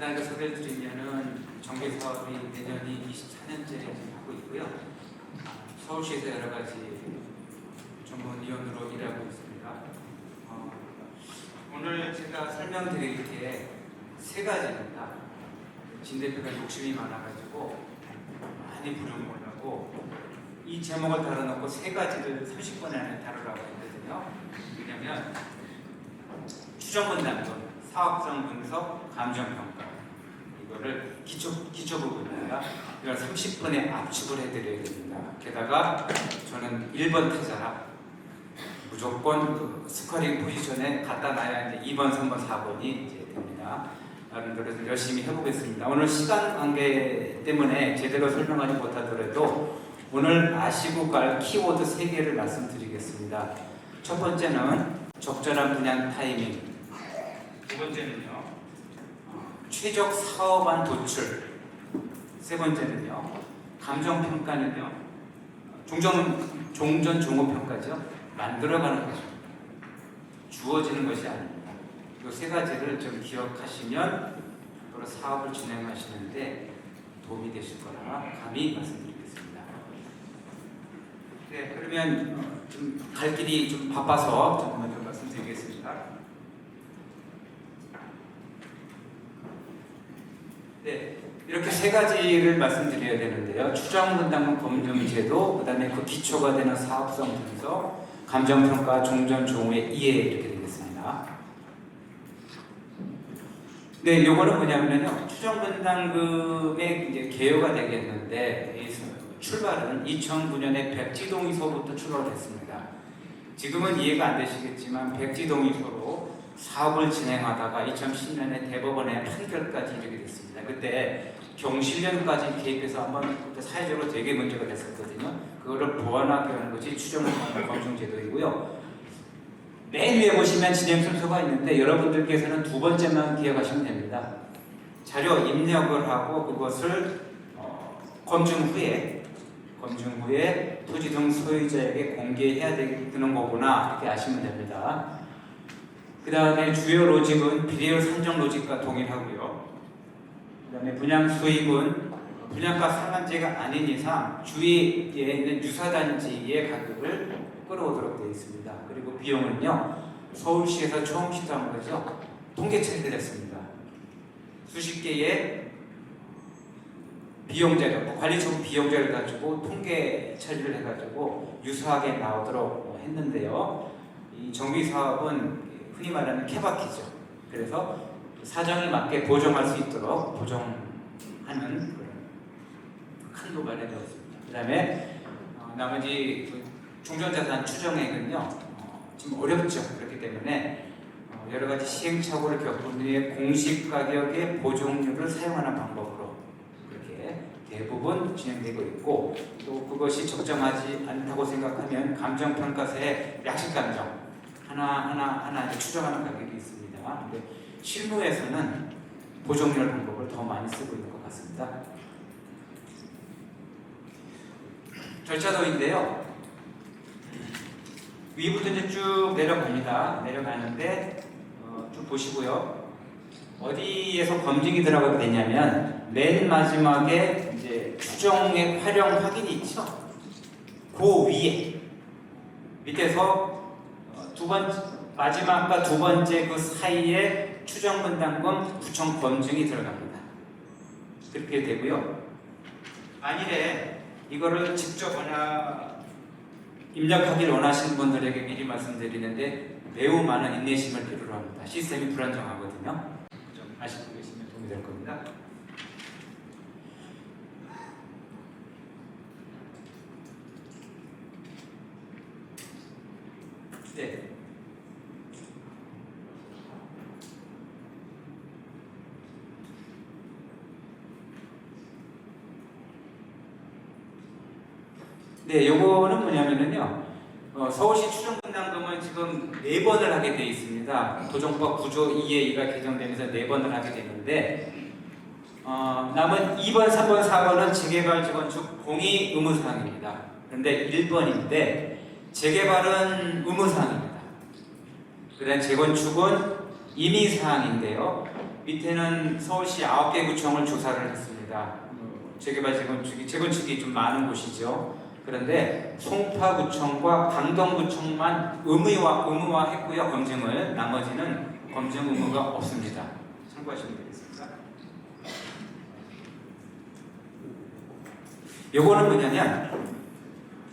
간단하게 소개를 드리면은 정비 사업이 내년이 24년째 하고 있고요. 서울시에서 여러 가지 전문위원으로 일하고 있습니다. 오늘 제가 설명드릴 게 세 가지입니다. 진 대표가 욕심이 많아가지고 많이 부려먹으려고 이 제목을 다뤄놓고 세 가지를 30분 안에 다루라고 했거든요. 왜냐면 추정분담금, 사업성 분석, 감정평가 이거를 기초 부분입니다. 이걸 30분에 압축을 해드려야 됩니다. 게다가 저는 1번 타자 무조건 스코어링 포지션에 갖다 놔야 이제 2번, 3번, 4번이 이제 됩니다. 여러분들 열심히 해보겠습니다. 오늘 시간 관계 때문에 제대로 설명하지 못하더라도 오늘 아시고 갈 키워드 3개를 말씀드리겠습니다. 첫 번째는 적절한 분양 타이밍, 두 번째는요 최적 사업안 도출, 세 번째는요 감정평가는요 종전 종호평가죠. 만들어가는 거죠. 주어지는 것이 아닙니다. 이 세 가지를 좀 기억하시면 앞으로 사업을 진행하시는데 도움이 되실 거라 감히 말씀드리겠습니다. 네, 그러면 좀 갈 길이 좀 바빠서 좀 먼저 말씀드리겠습니다. 네, 이렇게 세 가지를 말씀드려야 되는데요. 추정분담금 검증제도, 그 다음에 그 기초가 되는 사업성 분석, 감정평가, 종전 종후의 이해 이렇게 되겠습니다. 네, 요거는 뭐냐면요. 추정분담금의 이제 개요가 되겠는데, 출발은 2009년에 백지동의소부터 출발을 했습니다. 지금은 이해가 안 되시겠지만, 백지동의소로 사업을 진행하다가 2010년에 대법원의 판결까지 이르게 됐습니다. 그때 경실련까지 개입해서 한번 그때 사회적으로 되게 문제가 됐었거든요. 그거를 보완하게 하는 것이 추정분담금 검증제도이고요. 맨 위에 보시면 진행 순서가 있는데 여러분들께서는 두 번째만 기억하시면 됩니다. 자료 입력을 하고 그것을 검증 후에 토지 등 소유자에게 공개해야 되는 거구나 이렇게 아시면 됩니다. 그 다음에 주요 로직은 비례율 산정 로직과 동일하고요. 그 다음에 분양 수익은 분양가 상한제가 아닌 이상 주위에 있는 유사단지의 가격을 끌어오도록 되어 있습니다. 그리고 비용은요, 서울시에서 처음 시도한 거죠. 통계 처리를 했습니다. 수십 개의 비용자료, 관리처분 비용자를 가지고 통계 처리를 해가지고 유사하게 나오도록 했는데요. 이 정비 사업은 흔히 말하는 케바키죠. 그래서 사정에 맞게 보정할 수 있도록 보정하는 그런 큰 도발을 해드렸습니다. 그 다음에 나머지 종전자산 추정액은요 좀 어렵죠. 그렇기 때문에 여러 가지 시행착오를 겪은 후에 공시 가격의 보정률을 사용하는 방법으로 그렇게 대부분 진행되고 있고, 또 그것이 적정하지 않다고 생각하면 감정평가서의 약식 감정 하나 이제 추정하는 가격이 있습니다. 근데 실무에서는 보정률 방법을 더 많이 쓰고 있는 것 같습니다. 절차도인데요. 위부터 이제 쭉 내려갑니다. 내려가는데 쭉 보시고요. 어디에서 검증이 들어가게 되냐면 맨 마지막에 이제 추정액 활용 확인이 있죠. 그 위에 밑에서 마지막과 두 번째 그 사이에 추정분담금 구청 검증이 들어갑니다. 그렇게 되고요. 만일에 이거를 직접 입력하기를 원하시는 분들에게 미리 말씀드리는데 매우 많은 인내심을 필요로 합니다. 시스템이 불안정하거든요. 좀 아시고 계시면 도움이 될 겁니다. 네. 네, 요거는 뭐냐면요. 서울시 추정분담금은 지금 4번을 하게 되어 있습니다. 도정법 9조 2의 2가 개정되면서 4번을 하게 되는데, 남은 2번, 3번, 4번은 재개발, 재건축 공의 의무사항입니다. 그런데 1번인데, 재개발은 의무사항입니다. 그 다음 재건축은 임의사항인데요. 밑에는 서울시 9개 구청을 조사를 했습니다. 재개발 재건축이 좀 많은 곳이죠. 그런데 송파구청과 강동구청만 의무화했고요. 검증을. 나머지는 검증 의무가 없습니다. 참고하시면 되겠습니다. 요거는 뭐냐면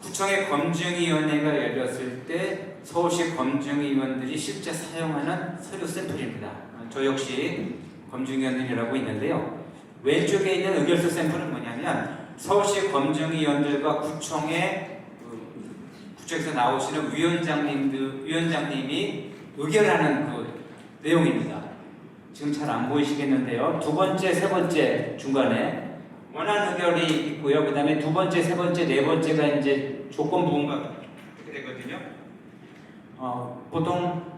구청의 검증위원회가 열렸을 때 서울시 검증위원들이 실제 사용하는 서류 샘플입니다. 저 역시 검증위원들이라고 있는데요. 왼쪽에 있는 의결서 샘플은 뭐냐면 서울시 검증위원들과 구청의 구청에서 나오시는 위원장님이 의결하는 그 내용입니다. 지금 잘 안 보이시겠는데요. 두 번째, 세 번째 중간에 원안 의결이 있고요. 그 다음에 두 번째, 세 번째, 네 번째가 이제 조건부가 이렇게 되거든요. 보통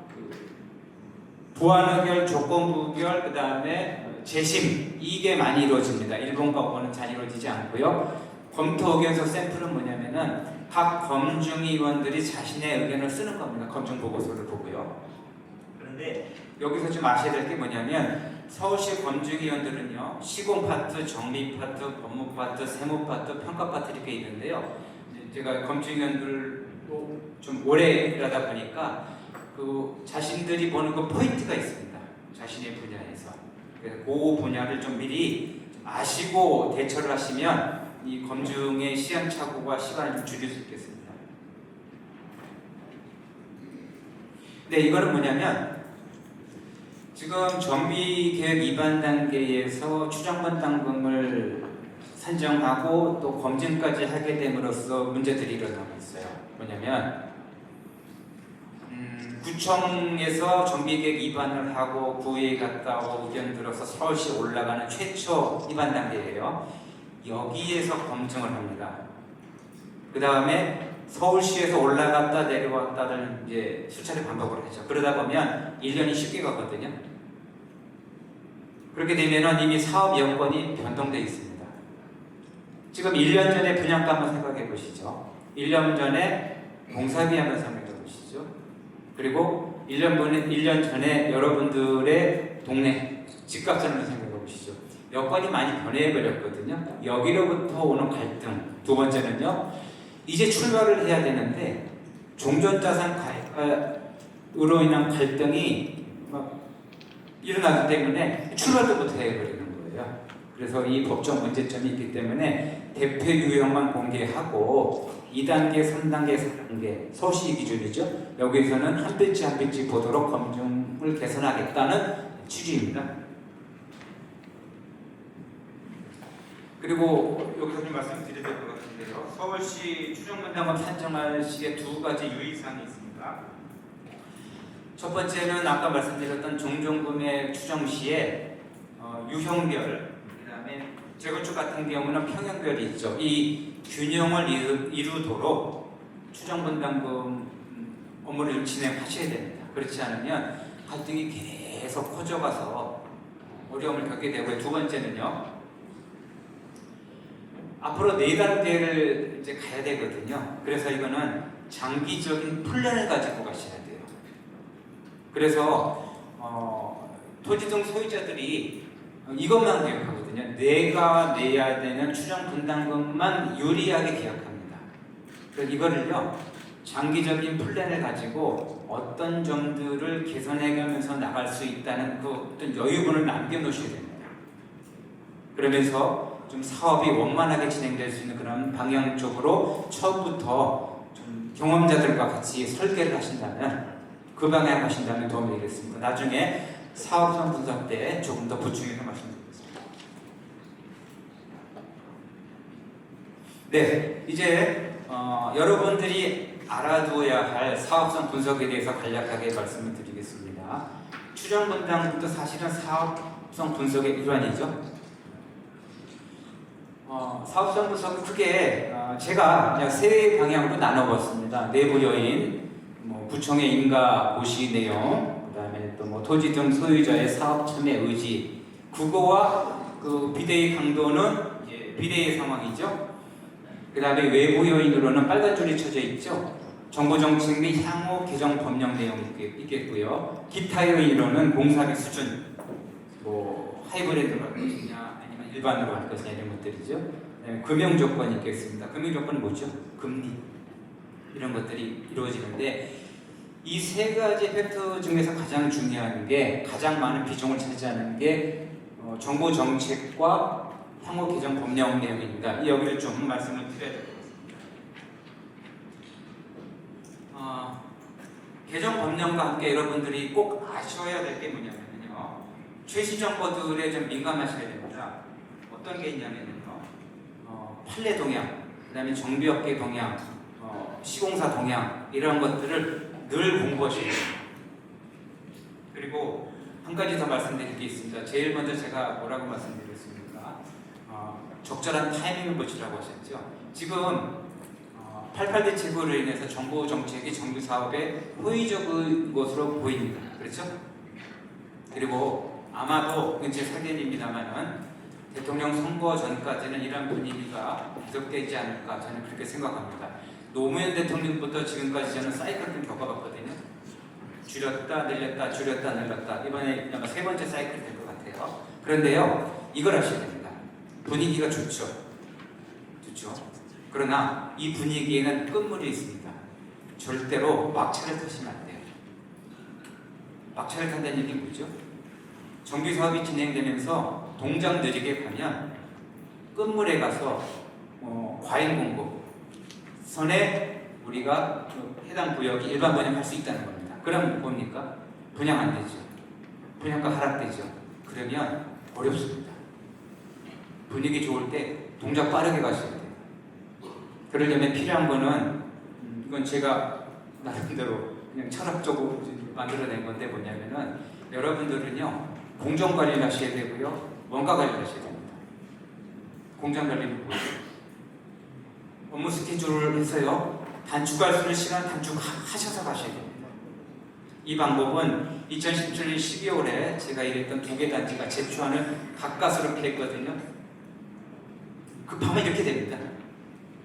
부안 의결, 조건부 의결, 그 다음에 재심 이게 많이 이루어집니다. 1번과 5번은 잘 이루어지지 않고요. 검토 의견서 샘플은 뭐냐면은 각 검증위원들이 자신의 의견을 쓰는 겁니다. 검증 보고서를 보고요. 그런데 여기서 좀 아셔야 될 게 뭐냐면 서울시 검증위원들은요, 시공 파트, 정비 파트, 법무 파트, 세무 파트, 평가 파트 이렇게 있는데요. 제가 검증위원들로 좀 오래 일하다 보니까 그 자신들이 보는 그 포인트가 있습니다. 자신의 분야에서. 그래서 그 분야를 좀 미리 아시고 대처를 하시면 이 검증의 시행착오와 시간을 좀 줄일 수 있겠습니다. 네, 이거는 뭐냐면 지금 정비계획 입안 단계에서 추정분 당금을 산정하고 또 검증까지 하게 됨으로써 문제들이 일어나고 있어요. 뭐냐면 구청에서 정비계획 입안을 하고 구의에 갔다 오고 의견 들어서 서울시 올라가는 최초 입안 단계예요. 여기에서 검증을 합니다. 그 다음에 서울시에서 올라갔다 내려왔다를 이제 수차례 반복을 하죠. 그러다 보면 1년이 쉽게 가거든요. 그렇게 되면 이미 사업 여건이 변동되어 있습니다. 지금 1년 전에 분양가 한번 생각해 보시죠. 1년 전에 공사비 한번 생각해 보시죠. 그리고 1년 전에 여러분들의 동네 집값 한번 생각해 보시죠. 여건이 많이 변해버렸거든요. 여기로부터 오는 갈등. 두 번째는요, 이제 출발을 해야 되는데 종전자산 가액으로 인한 갈등이 막 일어나기 때문에 출발도 못 해버리는 거예요. 그래서 이 법적 문제점이 있기 때문에 대표 유형만 공개하고 2단계, 3단계, 4단계 서울시 기준이죠. 여기서는 한 필지 한 필지 보도록 검증을 개선하겠다는 취지입니다. 그리고 여기서 좀 말씀드려야 될 것 같은데요. 서울시 추정분담금 산정할 시에 두 가지 유의사항이 있습니다. 첫 번째는 아까 말씀드렸던 종전금액 추정 시에 유형별, 그 다음에 재건축 같은 경우는 평형별이 있죠. 이 균형을 이루도록 추정분담금 업무를 좀 진행하셔야 됩니다. 그렇지 않으면 갈등이 계속 커져가서 어려움을 겪게 되고요. 두 번째는요, 앞으로 4단계를 이제 가야 되거든요. 그래서 이거는 장기적인 플랜을 가지고 가셔야 돼요. 그래서 토지 등 소유자들이 이것만 기억하거든요. 내가 내야 되는 추정 분담금만 유리하게 기억합니다. 그래서 이거를요, 장기적인 플랜을 가지고 어떤 점들을 개선해가면서 나갈 수 있다는 그 어떤 여유분을 남겨놓으셔야 됩니다. 그러면서 좀 사업이 원만하게 진행될 수 있는 그런 방향 쪽으로 처음부터 좀 경험자들과 같이 설계를 하신다면, 그 방향 하신다면 도움이 되겠습니다. 나중에 사업성 분석 때 조금 더 보충해서 말씀드리겠습니다. 네, 이제 여러분들이 알아두어야 할 사업성 분석에 대해서 간략하게 말씀을 드리겠습니다. 추정 분담금도 사실은 사업성 분석의 일환이죠. 사업성 분석은 크게 제가 그냥 세 방향으로 나눠봤습니다. 내부 요인, 구청의 인가 고시 내용, 그 다음에 또 토지 등 소유자의 사업 참여 의지, 그거와 그 비대위 강도는 비대위 상황이죠. 그 다음에 외부 요인으로는 빨간 줄이 쳐져 있죠. 정부정책 및 향후 개정 법령 내용이 있겠고요. 기타 요인으로는 공사비 수준, 뭐 하이브리드로 할 것이냐 아니면 일반으로 할 것이냐 이런 것들이죠. 그다음에 금융 조건이 있겠습니다. 금융 조건은 뭐죠? 금리 이런 것들이 이루어지는데 이 세 가지 팩터 중에서 가장 중요한 게 가장 많은 비중을 차지하는 게 정부 정책과 향후 개정 법령 내용입니다. 여기를 좀 말씀을 드려야 될 것 같습니다. 개정 법령과 함께 여러분들이 꼭 아셔야 될 게 뭐냐면요. 최신 정보들에 좀 민감하셔야 됩니다. 어떤 게 있냐면요. 판례 동향, 그 다음에 정비업계 동향, 시공사 동향 이런 것들을 늘 공부하셔야 돼요. 그리고 한 가지 더 말씀드릴 게 있습니다. 제일 먼저 제가 뭐라고 말씀드렸습니까? 적절한 타이밍을 보시라고 하셨죠. 지금 88 대책으로 인해서 정부 정책이 정부 사업에 호의적인 것으로 보입니다. 그렇죠? 그리고 아마도 제 사견입니다만은 대통령 선거 전까지는 이런 분위기가 계속되지 않을까 저는 그렇게 생각합니다. 노무현 대통령부터 지금까지 저는 사이클을 겪어봤거든요. 줄였다 늘렸다 줄였다 늘렸다 이번에 아마 세 번째 사이클 될 것 같아요. 그런데요 이걸 아셔야 됩니다. 분위기가 좋죠. 그러나 이 분위기에는 끝물이 있습니다. 절대로 막차를 타시면 안 돼요. 막차를 탄다는 얘기 뭐죠? 정비 사업이 진행되면서 동작 느리게 가면 끝물에 가서 과잉 공급 선에 우리가 해당 구역이 일반 분양할 수 있다는 겁니다. 그럼 뭡니까? 분양 안 되죠. 분양가 하락되죠. 그러면 어렵습니다. 분위기 좋을 때 동작 빠르게 가셔야 돼요. 그러려면 필요한 거는 이건 제가 나름대로 그냥 철학적으로 만들어낸 건데 뭐냐면은 여러분들은요 공정 관리를 하셔야 되고요 원가 관리를 하셔야 됩니다. 공정 관리는 뭐죠? 업무 스케줄을 해서요 단축할 수 있는 시간 단축하셔서 가셔야 됩니다. 이 방법은 2017년 12월에 제가 일했던 두 개 단지가 제초안을 가까스롭게 했거든요. 급하면 이렇게 됩니다.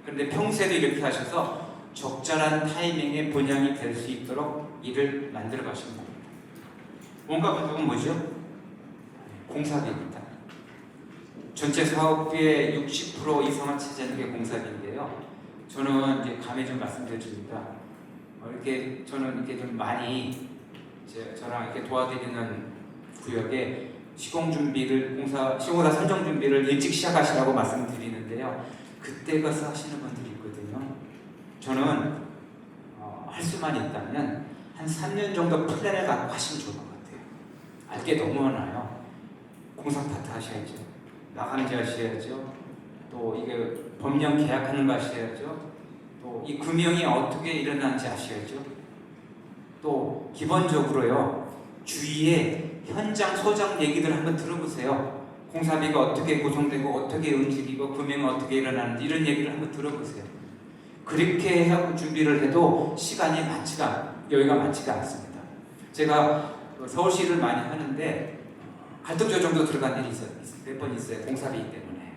그런데 평소에도 이렇게 하셔서 적절한 타이밍에 분양이 될 수 있도록 일을 만들어 가시면 됩니다. 원가 분석은 뭐죠? 공사비입니다. 전체 사업비의 60% 이상을 차지하는 게 공사비인데요. 저는 이제 감히 좀 말씀드립니다. 이렇게 저는 이렇게 좀 많이 저랑 이렇게 도와드리는 구역에 시공사 선정 준비를 일찍 시작하시라고 말씀드리는데요. 그때 가서 하시는 분들이 있거든요. 저는 할 수만 있다면 한 3년 정도 플랜을 갖고 하시면 좋을 것 같아요. 알게 너무 많아요. 공사 파트 하셔야죠. 마감재 하셔야죠. 또 이게 법령 계약하는 거 하셔야죠. 또 이 금융이 어떻게 일어나는지 아셔야죠. 또 기본적으로요. 주위에 현장 소장 얘기들 한번 들어보세요. 공사비가 어떻게 구성되고 어떻게 움직이고 금융이 어떻게 일어나는지 이런 얘기를 한번 들어보세요. 그렇게 하고 준비를 해도 여유가 많지가 않습니다. 제가 서울시를 많이 하는데 갈등조정도 들어간 일이 몇 번 있어요. 공사비 때문에.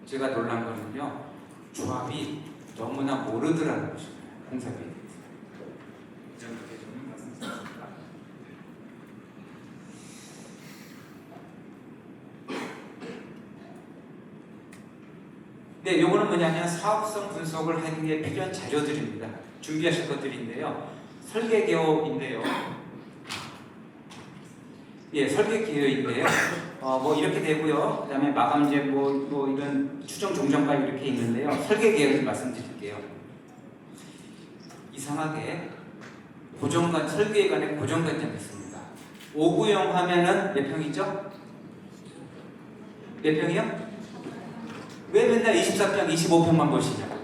제가 놀란 거는요. 조합이 너무나 모르더라는 것입니다. 공사비에 대해서. 이 정도에 좀 말씀드립니다. 네, 요거는 뭐냐면 사업성 분석을 하는 게 필요한 자료들입니다. 준비하실 것들인데요. 설계개요인데요. 예, 설계개요인데요. 뭐 이렇게 되고요. 그다음에 마감재 뭐 이런 추정 종전가 이렇게 있는데요. 설계개요를 말씀드릴게요. 이상하게 설계관에 고정관점이 있습니다. 5구형 하면은 몇 평이죠? 몇 평이요? 왜 맨날 24평, 25평만 보시냐고.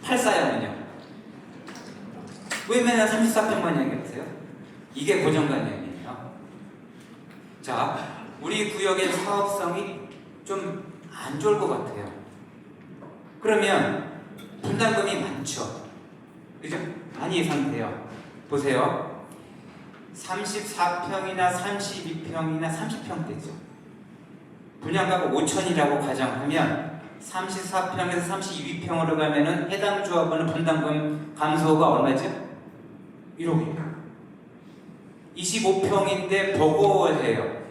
84형은요? 왜 맨날 34평만 얘기하세요? 이게 고정관념이에요. 자, 우리 구역의 사업성이 좀 안 좋을 것 같아요. 그러면 분담금이 많죠. 그죠? 많이 예상돼요. 보세요. 34평이나 32평이나 30평대죠. 분양가가 5천이라고 가정하면 34평에서 32평으로 가면은 해당 조합원은 분담금 감소가 얼마죠? 1억이에요. 25평인데 버거워해요.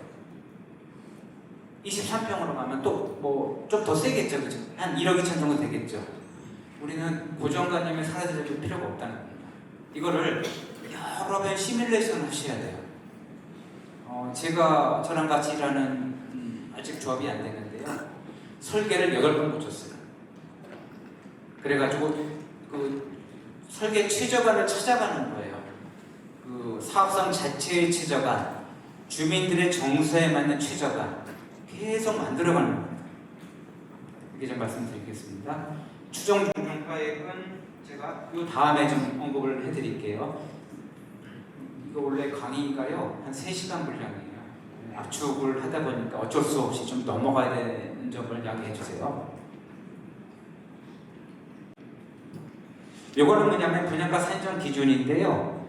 23평으로 가면 또 뭐 좀 더 세겠죠, 그죠? 한 1억 2천 정도 되겠죠. 우리는 고정관념에 사라질 필요가 없다는 겁니다. 이거를 여러 번 시뮬레이션을 하셔야 돼요. 제가 저랑 같이 일하는 아직 조합이 안 되는데요. 설계를 8번 고쳤어요. 그래가지고 그 설계 최저간을 찾아가는 거예요. 그 사업성 자체의 최저간, 주민들의 정서에 맞는 최저간 계속 만들어가는 겁니다. 이렇게 좀 말씀드리겠습니다. 추정 중평가액은 제가 이 다음에 좀 언급을 해드릴게요. 이거 원래 강의가요 한 3시간 분량이에요. 압축을 하다 보니까 어쩔 수 없이 좀 넘어가야 되는 점을 양해해 주세요. 이거는 뭐냐면 분양가 산정 기준인데요.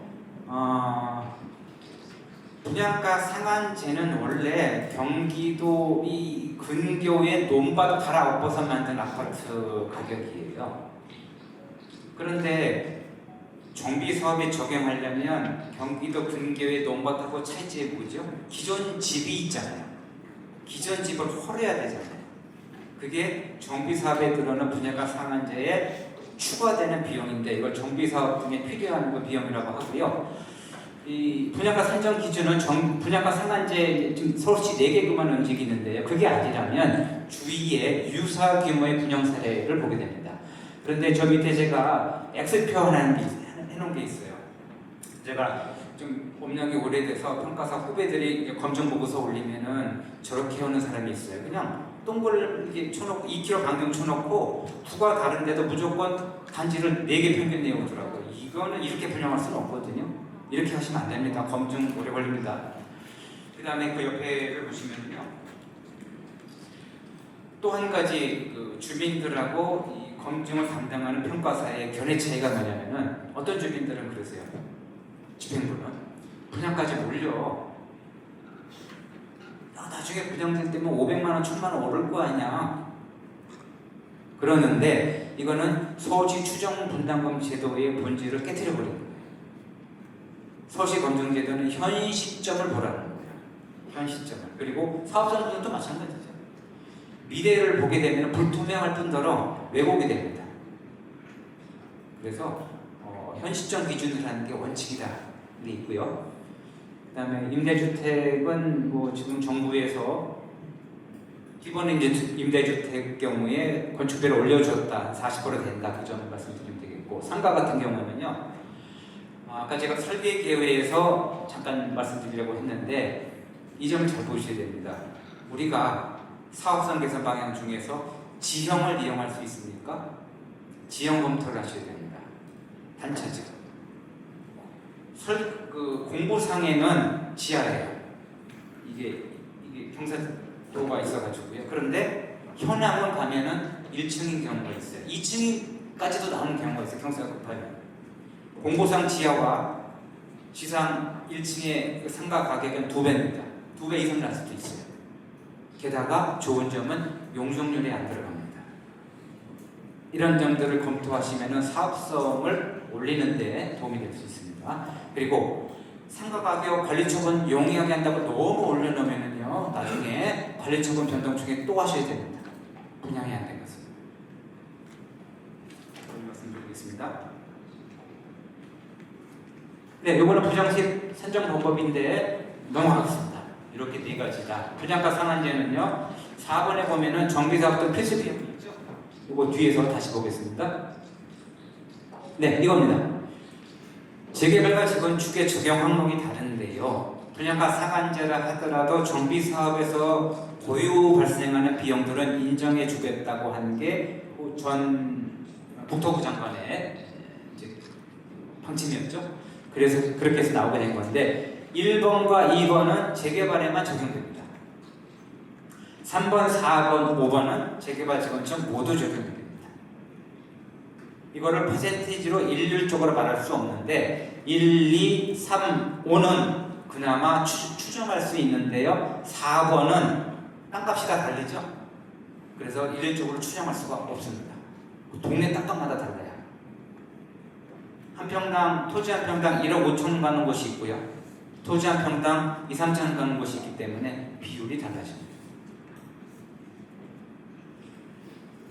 분양가 상한제는 원래 경기도 이 근교의 논밭 갈아엎어서 만든 아파트 가격이에요. 그런데 정비 사업에 적용하려면 경기도 근교의 논밭하고 차이점이 뭐죠? 기존 집이 있잖아요. 기존 집을 헐어야 되잖아요. 그게 정비 사업에 들어오는 분양가 상한제에 추가되는 비용인데 이걸 정비 사업 중에 필요한 비용이라고 하고요. 이 분양가 산정 기준은 분양가 상한제 지금 서울시 4개구만 움직이는데요. 그게 아니라면 주위에 유사 규모의 분양 사례를 보게 됩니다. 그런데 저 밑에 제가 X표 하나 해놓은 게 있어요. 제가 좀 업력이 오래돼서 평가사 후배들이 검정 보고서 올리면은 저렇게 해오는 사람이 있어요. 그냥 동글 이렇게 쳐놓고 2km 반경 쳐놓고 부가 다른데도 무조건 단지를 4개 평균 내오더라고요. 이거는 이렇게 분양할 수는 없거든요. 이렇게 하시면 안 됩니다. 검증 오래 걸립니다. 그 다음에 그 옆에를 보시면요. 또 한 가지 그 주민들하고 이 검증을 담당하는 평가사의 견해 차이가 뭐냐면은 어떤 주민들은 그러세요. 집행부는 분양까지 올려. 나중에 부정세 때문에 500만 원, 1000만 원 오를 거 아니야. 그러는데 이거는 서울시 추정 분담금 제도의 본질을 깨트려 버린 거예요. 서울시 검증제도는 현 시점을 보라는 거예요. 현 시점을. 그리고 사업성 분석도 마찬가지죠. 미래를 보게 되면 불투명할 뿐더러 왜곡이 됩니다. 그래서 현 시점 기준을 하는 게 원칙이다. 게 있고요. 그 다음에 임대주택은 뭐 지금 정부에서 기본 임대주택 경우에 건축비를 올려줬다. 40% 된다. 그 점을 말씀드리면 되겠고 상가 같은 경우는요. 아까 제가 설계 계획에서 잠깐 말씀드리려고 했는데 이 점을 잘 보셔야 됩니다. 우리가 사업성 개선 방향 중에서 지형을 이용할 수 있습니까? 지형 검토를 하셔야 됩니다. 단차죠. 공부상에는 지하예요. 이게 경사도가 있어가지고요. 그런데 현황을 가면은 1층인 경우가 있어요. 2층까지도 나오는 경우가 있어요. 경사가 급하면. 공보상 지하와 지상 1층의 상가 가격은 2배입니다. 2배 이상 날 수도 있어요. 게다가 좋은 점은 용적률이 안 들어갑니다. 이런 점들을 검토하시면 사업성을 올리는 데 도움이 될 수 있습니다. 그리고 상가 가격 관리처분 용이하게 한다고 너무 올려놓으면요 나중에 관리처분 변동 중에 또 하셔야 됩니다. 분양이 안 된 것은. 그런 말씀드리겠습니다. 네, 이거는 부정세 산정 방법인데 넘어가겠습니다. 이렇게 4가지다. 분양가 상한제는요 4번에 보면은 정비사업등 필수 비용이 있죠. 이거 뒤에서 다시 보겠습니다. 네, 이겁니다. 재개발과 재건축의 적용 항목이 다른데요. 분양가 상한제라 하더라도 정비사업에서 고유 발생하는 비용들은 인정해 주겠다고 하는 게 전 국토부 장관의 방침이었죠. 그래서 그렇게 해서 나오게 된 건데 1번과 2번은 재개발에만 적용됩니다. 3번, 4번, 5번은 재개발, 재건축 모두 적용됩니다. 이거를 퍼센티지로 일률적으로 말할 수 없는데 1, 2, 3, 5는 그나마 추정할 수 있는데요. 4번은 땅값이 다 다르죠. 그래서 일률적으로 추정할 수가 없습니다. 동네 땅값마다 달라요. 한 평당, 토지 한 평당 1억 5천 원 가는 곳이 있고요. 토지 한 평당 2, 3천 원 가는 곳이 있기 때문에 비율이 달라집니다.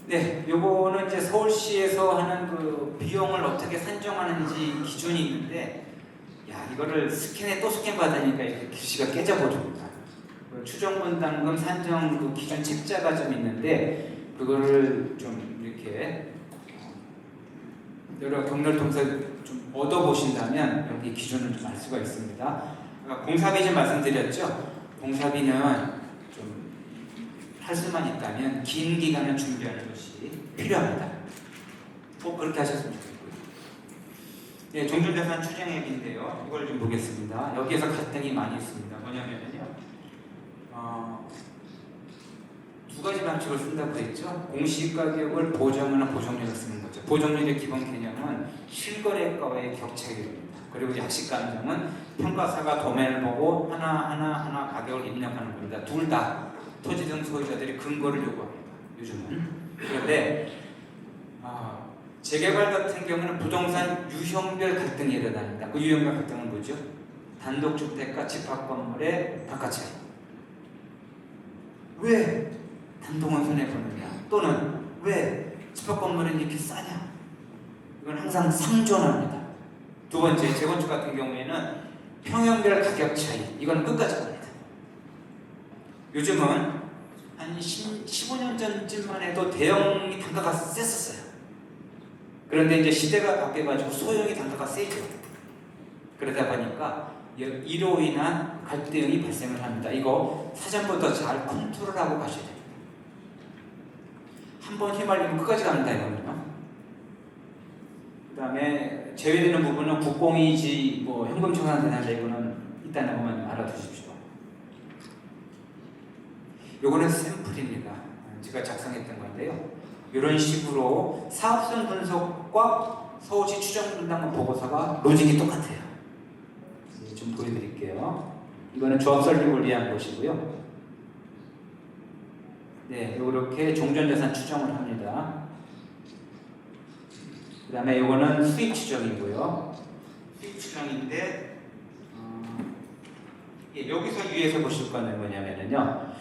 네, 요거는 이제 서울시에서 하는 그 비용을 어떻게 산정하는지 기준이 있는데, 야, 이거를 스캔에 또 스캔 받으니까 이렇게 글씨가 깨져버립니다. 그 추정분담금 산정 그 기준 책자가 좀 있는데, 그거를 좀 이렇게 여러 경로를 통해서 좀 얻어보신다면 여기 기준을 좀 알 수가 있습니다. 공사비 좀 말씀드렸죠. 공사비는 좀 할 수만 있다면 긴 기간을 준비하는 것이 필요합니다. 꼭 그렇게 하셨으면 좋겠고요. 네, 종전자산 추정 앱인데요. 이걸 좀 보겠습니다. 여기에서 갈등이 많이 있습니다. 뭐냐면요, 두 가지 방식을 쓴다고 했죠. 공시가격을 보정하는 보정률을 쓰는 거죠. 보정률의 기본 개념은 실거래가와의 격차율입니다. 그리고 약식감정은 평가사가 도면을 보고 하나 가격을 입력하는 겁니다. 둘 다 토지 등 소유자들이 근거를 요구합니다. 요즘은. 그런데 재개발 같은 경우는 부동산 유형별 갈등이 일어납니다. 그 유형별 갈등은 뭐죠? 단독주택과 집합건물의 단가 차이. 왜 단독은 손해보느냐? 또는 왜 집합건물은 이렇게 싸냐? 이건 항상 상존합니다. 두 번째, 재건축 같은 경우에는 평형별 가격 차이. 이건 끝까지 갑니다. 요즘은 한 15년 전쯤만 해도 대형이 단가가 셌었어요. 그런데 이제 시대가 바뀌어가지고 소형이 단가가 세죠. 그러다 보니까 이로 인한 갈등이 발생을 합니다. 이거 사전부터 잘 컨트롤하고 가셔야 됩니다. 한번 휘말리면 끝까지 갑니다. 이거는요. 그 다음에 제외되는 부분은 국공이지 뭐 현금 청산되는데 이거는 일단은 한번 알아두십시오. 요거는 샘플입니다. 제가 작성했던 건데요. 이런 식으로 사업성 분석과 서울시 추정분담금 보고서가 로직이 똑같아요. 좀 보여드릴게요. 이거는 조합 설립을 위한 것이고요. 네, 이렇게 종전자산 추정을 합니다. 그 다음에 이거는 수익 추정이고요. 수익 추정인데 여기서 위에서 보실 거는 뭐냐면요.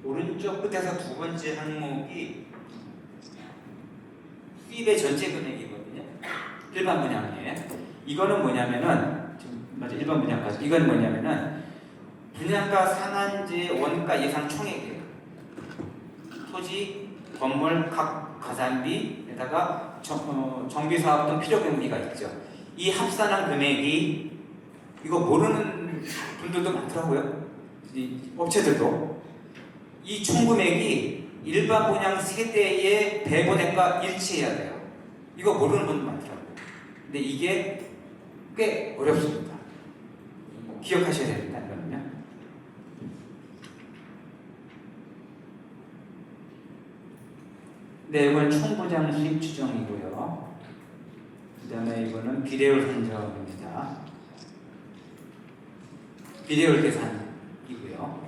오른쪽 끝에서 두 번째 항목이 수입의 전체 금액이거든요. 일반 분양에. 이거는 뭐냐면은 지금 맞아 일반 분양까지. 이건 뭐냐면은 분양가 상한제 원가 예상 총액이에요. 토지, 건물, 각 가산비에다가 정비사업 등 필요 경비가 있죠. 이 합산한 금액이 이거 모르는 분들도 많더라고요. 이 업체들도. 이 총 금액이 일반 분양 세대의 배분액과 일치해야 돼요. 이거 모르는 분들 많더라고요. 근데 이게 꽤 어렵습니다. 기억하셔야 됩니다. 이거는요. 네, 이건 총부장 수입 추정이고요. 그 다음에 이거는 비례율 산정입니다. 비례율 계산이고요.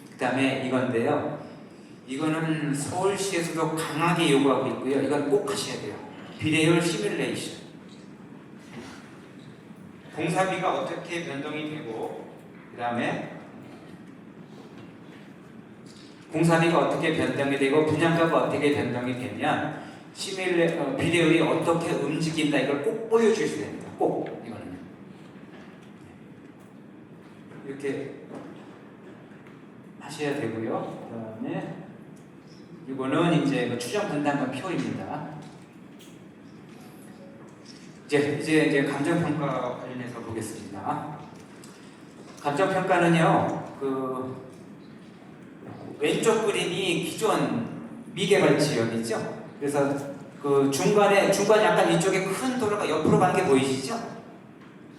그 다음에 이건데요. 이거는 서울시에서도 강하게 요구하고 있고요. 이건 꼭 하셔야 돼요. 비례율 시뮬레이션. 공사비가 어떻게 변동이 되고, 그 다음에 공사비가 어떻게 변동이 되고, 분양가가 어떻게 변동이 되면 비례율이 어떻게 움직인다. 이걸 꼭 보여주셔야 됩니다. 꼭 이거는 이렇게 하셔야 되고요. 그 다음에 이거는 이제 추정 분담금 표입니다. 이제 감정평가 관련해서 보겠습니다. 감정평가는요, 그 왼쪽 그림이 기존 미개발 지역이죠. 그래서 그 중간에 약간 이쪽에 큰 도로가 옆으로 가는 게 보이시죠?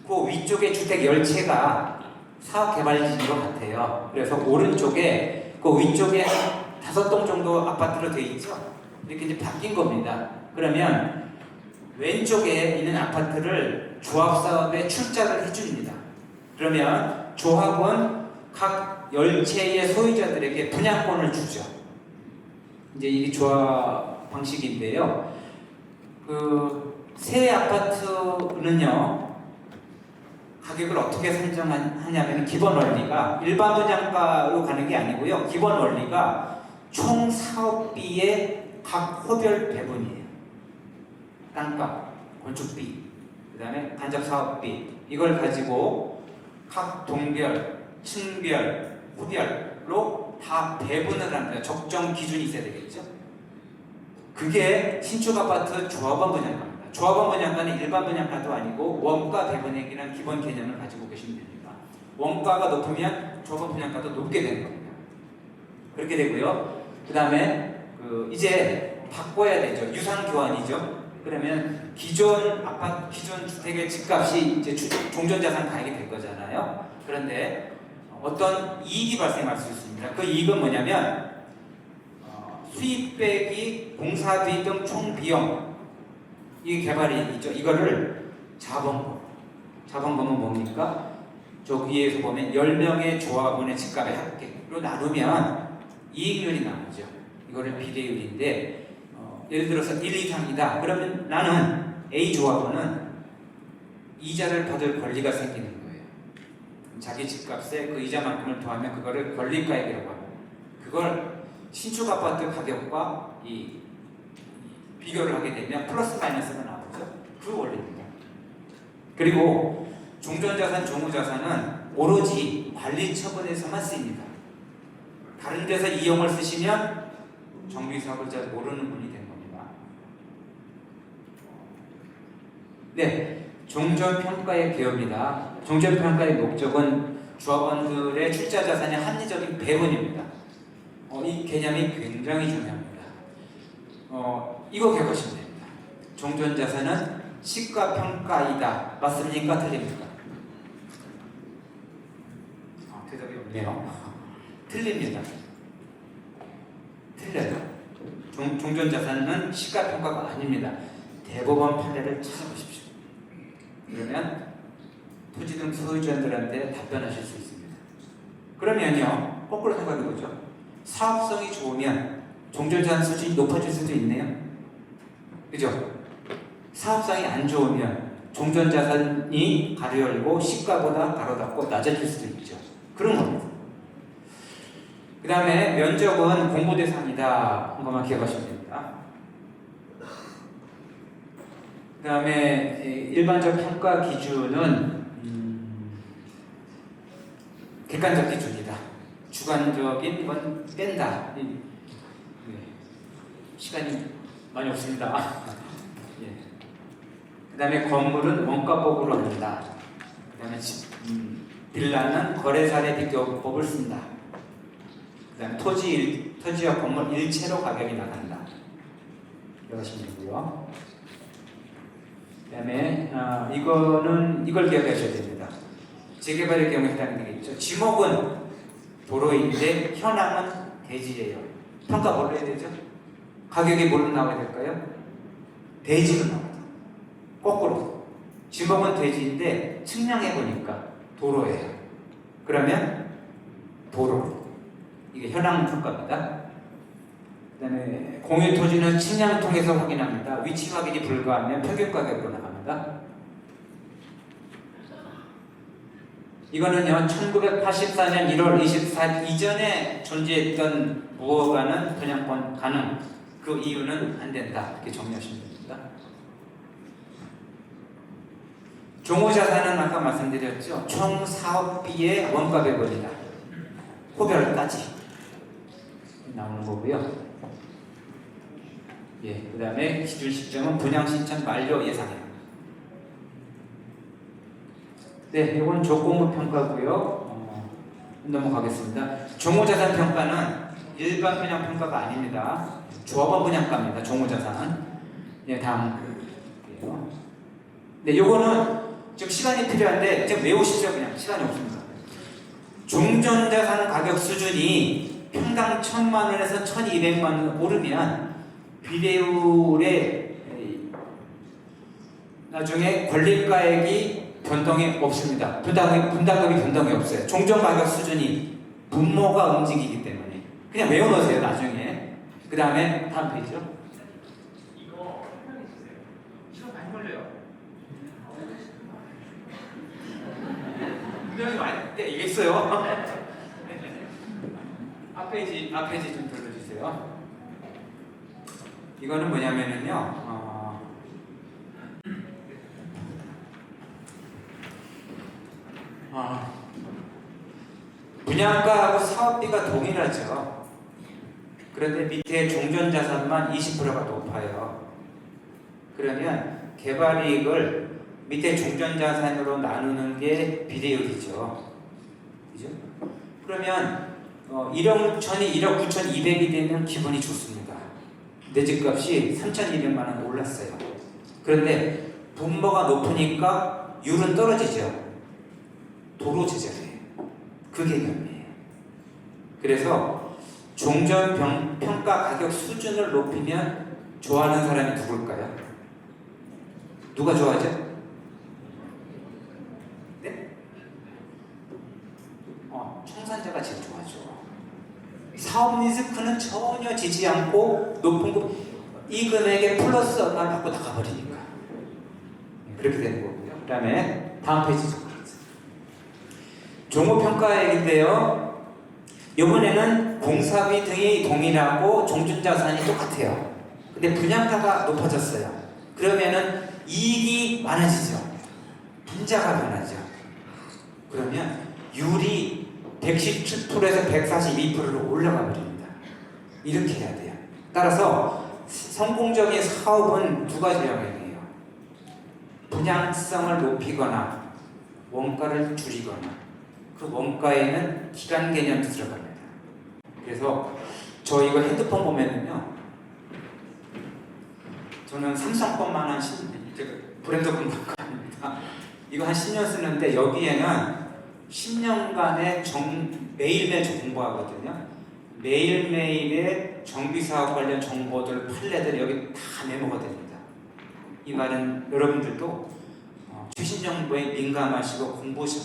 그 위쪽에 주택 10채가 사업개발지로 같아요. 그래서 오른쪽에 그 위쪽에 5동 정도 아파트로 되어 있죠. 이렇게 이제 바뀐 겁니다. 그러면 왼쪽에 있는 아파트를 조합사업에 출자를 해줍니다. 그러면 조합은 각 10채의 소유자들에게 분양권을 주죠. 이제 이게 조합 방식인데요. 그 새 아파트는요, 가격을 어떻게 산정하냐면 기본 원리가 일반 분양가로 가는 게 아니고요. 기본 원리가 총 사업비의 각 호별 배분이에요. 땅값, 건축비, 그 다음에 간접 사업비 이걸 가지고 각 동별, 층별, 후별로 다 배분을 합니다. 적정 기준이 있어야 되겠죠. 그게 신축 아파트 조합원 분양가입니다. 조합원 분양가는 일반 분양가도 아니고 원가 배분액이라는 기본 개념을 가지고 계시면 됩니다. 원가가 높으면 조합원 분양가도 높게 되는 겁니다. 그렇게 되고요. 그 다음에 이제 바꿔야 되죠. 유상 교환이죠. 그러면 기존 아파트, 기존 주택의 집값이 이제 종전자산 가액이 될 거잖아요. 그런데 어떤 이익이 발생할 수 있습니다. 그 이익은 뭐냐면 수입 빼기 공사비 등 총 비용 이 개발이 있죠. 이거를 자본금은 뭡니까? 저 위에서 보면 10명의 조합원의 집값의 합계로 나누면 이익률이 나오죠. 이거를 비례율인데 예를 들어서 1 이상이다. 그러면 나는 A 조합원은 이자를 받을 권리가 생기는 거예요. 자기 집값에 그 이자만큼을 더하면 그거를 권리가액이라고 합니다. 그걸 신축 아파트 가격과 이 비교를 하게 되면 플러스 마이너스가 나오죠. 그 원리입니다. 그리고 종전자산, 종후자산은 오로지 관리 처분에서만 쓰입니다. 다른 데서 이용을 쓰시면 정비사업을 잘 모르는 분이 된 겁니다. 네, 종전평가의 개요입니다. 종전평가의 목적은 조합원들의 출자자산의 합리적인 배분입니다. 이 개념이 굉장히 중요합니다. 이거 기억하시면 됩니다. 종전자산은 시가평가이다. 맞습니까? 틀립니까? 대답이 없네요. 틀립니다. 틀려요. 종전자산은 시가평가가 아닙니다. 대법원 판례를 찾아보십시오. 그러면 토지 등 소유주들한테 답변하실 수 있습니다. 그러면요, 거꾸로 생각해보죠. 사업성이 좋으면 종전자산 수준이 높아질 수도 있네요. 그죠? 사업성이 안 좋으면 종전자산이 가로 열고 시가보다 가로 닫고 낮아질 수도 있죠. 그런 겁니다. 그 다음에 면적은 공부 대상이다 한 것만 기억하시면 됩니다. 그 다음에 일반적 평가 기준은 객관적 기준이다. 주관적인 건 뺀다. 시간이 많이 없습니다. 예. 그 다음에 건물은 원가법으로 한다. 그 다음에 빌라는 거래사례 비교법을 쓴다. 그 다음에 토지와 건물 일체로 가격이 나간다. 이러시면 되고요. 그 다음에 이걸 기억하셔야 됩니다. 재개발의 경우에 해당이 되겠죠. 지목은 도로인데 현황은 대지예요. 평가 뭘로 해야 되죠? 가격이 뭘로 나와야 될까요? 대지로 나와요. 거꾸로. 지목은 대지인데 측량해보니까 도로예요. 그러면 도로. 이게 현황 평가입니다. 그 다음에 공유토지는 측량을 통해서 확인합니다. 위치 확인이 불가하면 평균 가격으로 나갑니다. 이거는요, 1984년 1월 24일 이전에 존재했던 무허가는 분양권 가능. 그 이유는 안 된다. 이렇게 정리하시면 됩니다. 종후자산은 아까 말씀드렸죠. 총 사업비의 원가 배분이다. 호별까지 나오는 거고요. 예, 그 다음에 기준 시점은 분양 신청 만료 예상이에요. 네, 이건 조건부 평가고요. 넘어가겠습니다. 종후자산 평가는 일반 분양 평가가 아닙니다. 조합원 분양가입니다. 종후자산. 네, 다음이에요. 네, 요거는 지금 시간이 필요한데 좀 외우시죠. 그냥 시간이 없습니다. 종전자산 가격 수준이 평당 1,000만 원에서 1,200만 원 오르면 비례율에 나중에 권리가액이 변동이 없습니다. 분담금이 변동이 없어요. 종전가격 수준이 분모가 움직이기 때문에 그냥 외워놓으세요. 나중에. 그 다음에 다음 페이지죠. 이거 설명해 주세요. 시간 많이 걸려요. 있어요. 앞 페이지 좀 들어주세요. 이거는 뭐냐면은요. 분양가하고 사업비가 동일하죠. 그런데 밑에 종전자산만 20%가 높아요. 그러면 개발이익을 밑에 종전자산으로 나누는 게 비례율이죠. 그죠? 그러면 1억 6천이 1억 9천2백이 되면 기분이 좋습니다. 내 집값이 3,200만 원 올랐어요. 그런데 분모가 높으니까 율은 떨어지죠. 도로 제자리예요. 그 개념이에요. 그래서 종전 평가 가격 수준을 높이면 좋아하는 사람이 누굴까요? 누가 좋아하죠? 네? 청산자가 제일 좋아하죠. 사업 리스크는 전혀 지지 않고 높은 이 금액에 플러스 얼마를 받고 나가버리니까 그렇게 되는 거고요. 그 다음에 다음 페이지 좀 보겠습니다. 종업평가액인데요. 이번에는 공사비 등이 동일하고 종전자산이 똑같아요. 근데 분양가가 높아졌어요. 그러면은 이익이 많아지죠. 분자가 변하죠. 그러면 율이 117%에서 142%로 올라가 버립니다. 이렇게 해야 돼요. 따라서 성공적인 사업은 두 가지 영역이에요. 분양성을 높이거나 원가를 줄이거나 그 원가에는 기간 개념도 들어갑니다. 그래서 저 이거 핸드폰 보면은요. 저는 삼성 것만 한 브랜드 공간입니다. 이거 한 10년 쓰는데 여기에는 10년간의 매일매일 공부하거든요. 매일매일의 정비사업 관련 정보들, 판례들 여기 다 메모가 됩니다. 이 말은 여러분들도 최신 정보에 민감하시고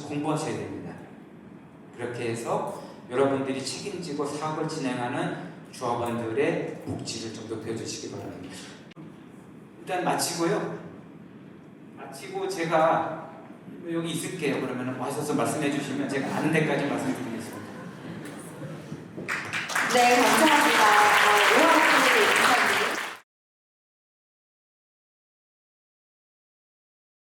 공부하셔야 됩니다. 그렇게 해서 여러분들이 책임지고 사업을 진행하는 조합원들의 복지를 좀 높여주시기 바랍니다. 일단 마치고 제가 여기 있을게요. 그러면 와셔서 말씀해 주시면 제가 아는 데까지 말씀드리겠습니다. 네, 감사합니다.